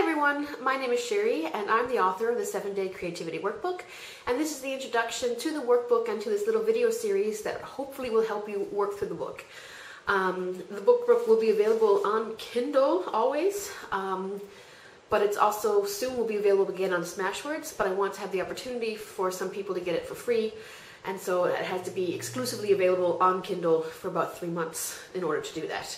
everyone, my name is Sherry and I'm the author of the 7-Day Creativity Workbook, and this is the introduction to the workbook and to this little video series that hopefully will help you work through the book. The book will be available on Kindle always, but it's also soon will be available again on Smashwords, but I want to have the opportunity for some people to get it for free, and so it has to be exclusively available on Kindle for about 3 months in order to do that.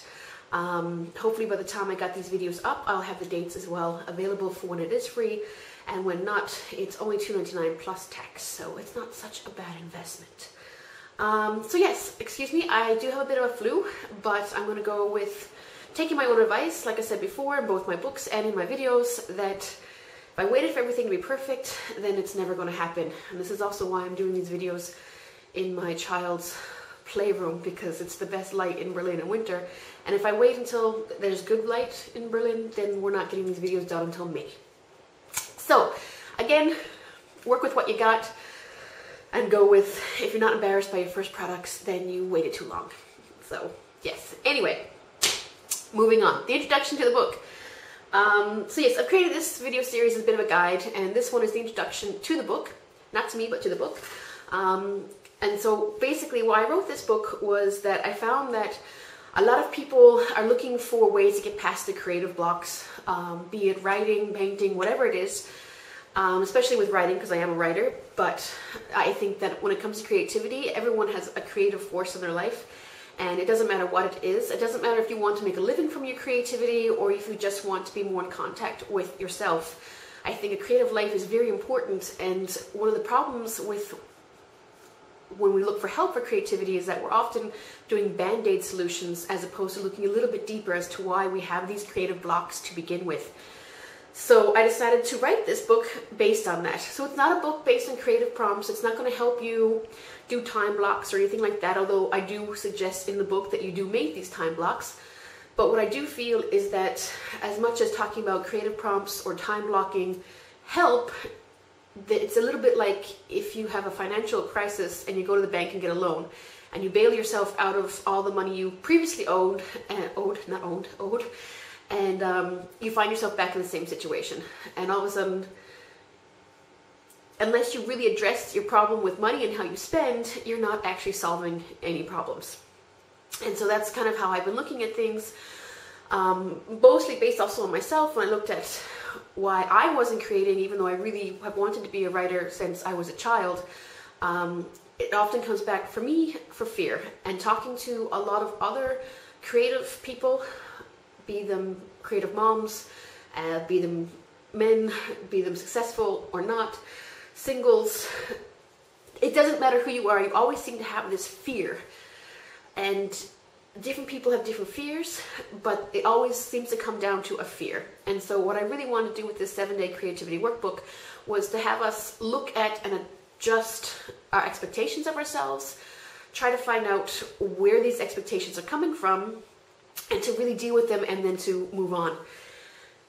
Hopefully by the time I got these videos up, I'll have the dates as well available for when it is free, and when not, it's only $2.99 plus tax, so it's not such a bad investment. So yes, excuse me, I do have a bit of a flu, but I'm going to go with taking my own advice, like I said before, in both my books and in my videos, that if I waited for everything to be perfect, then it's never going to happen. And this is also why I'm doing these videos in my child's playroom, because it's the best light in Berlin in winter, and if I wait until there's good light in Berlin, then we're not getting these videos done until May. So again, work with what you got and go with, if you're not embarrassed by your first products, then you waited too long. So yes, anyway, moving on, the introduction to the book. So yes, I've created this video series as a bit of a guide, and this one is the introduction to the book, not to me, but to the book. And so basically why I wrote this book was that I found that a lot of people are looking for ways to get past the creative blocks, be it writing, painting, whatever it is, especially with writing, because I am a writer. But I think that when it comes to creativity, everyone has a creative force in their life, and it doesn't matter what it is. It doesn't matter if you want to make a living from your creativity or if you just want to be more in contact with yourself. I think a creative life is very important, and one of the problems with when we look for help for creativity is that we're often doing band-aid solutions as opposed to looking a little bit deeper as to why we have these creative blocks to begin with. So I decided to write this book based on that. So it's not a book based on creative prompts. It's not going to help you do time blocks or anything like that, although I do suggest in the book that you do make these time blocks. But what I do feel is that as much as talking about creative prompts or time blocking help, it's a little bit like if you have a financial crisis and you go to the bank and get a loan and you bail yourself out of all the money you previously owed, and you find yourself back in the same situation. And all of a sudden, unless you really address your problem with money and how you spend, you're not actually solving any problems. And so that's kind of how I've been looking at things, mostly based also on myself when I looked at why I wasn't creating, even though I really have wanted to be a writer since I was a child. It often comes back for me for fear. And talking to a lot of other creative people, be them creative moms, be them men, be them successful or not, singles, it doesn't matter who you are, you always seem to have this fear. And different people have different fears, but it always seems to come down to a fear. And so what I really wanted to do with this 7-Day Creativity Workbook was to have us look at and adjust our expectations of ourselves, try to find out where these expectations are coming from, and to really deal with them and then to move on.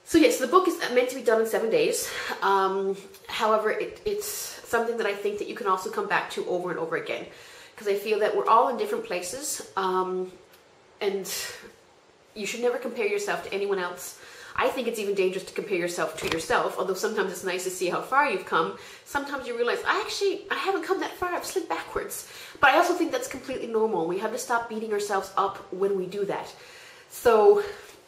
So yes, the book is meant to be done in 7 days. However, it's something that I think that you can also come back to over and over again, because I feel that we're all in different places. And you should never compare yourself to anyone else. I think it's even dangerous to compare yourself to yourself, although sometimes it's nice to see how far you've come. Sometimes you realize, I haven't come that far, I've slid backwards. But I also think that's completely normal. We have to stop beating ourselves up when we do that. So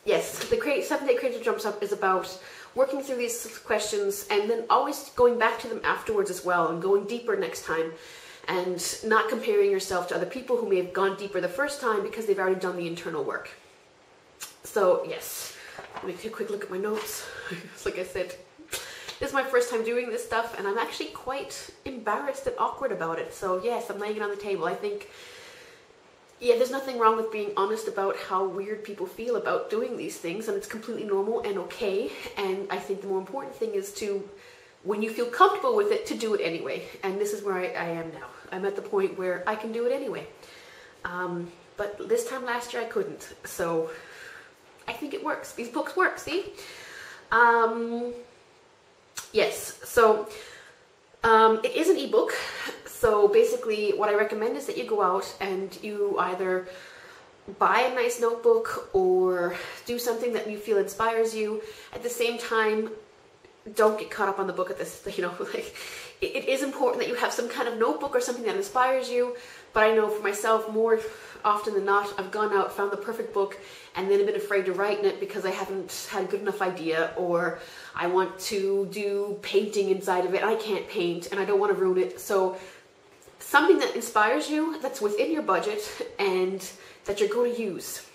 yes, the 7-Day Creative Jumpstart is about working through these questions and then always going back to them afterwards as well, and going deeper next time. And not comparing yourself to other people who may have gone deeper the first time because they've already done the internal work. So yes, let me take a quick look at my notes. Like I said, this is my first time doing this stuff, and I'm actually quite embarrassed and awkward about it. So yes, I'm laying it on the table. I think, yeah, there's nothing wrong with being honest about how weird people feel about doing these things, and it's completely normal and okay. And I think the more important thing is to, when you feel comfortable with it, to do it anyway. And this is where I am now. I'm at the point where I can do it anyway. But this time last year I couldn't. So I think it works. These books work, see? Yes, so it is an ebook. So basically what I recommend is that you go out and you either buy a nice notebook or do something that you feel inspires you. At the same time, don't get caught up on the book at this, you know, like it is important that you have some kind of notebook or something that inspires you. But I know for myself, more often than not, I've gone out, found the perfect book, and then been afraid to write in it because I haven't had a good enough idea, or I want to do painting inside of it. I can't paint and I don't want to ruin it. So something that inspires you, that's within your budget and that you're going to use.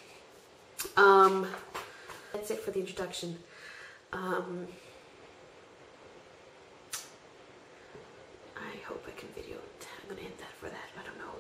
That's it for the introduction. I hope I can video it. I'm going to end that for that. I don't know.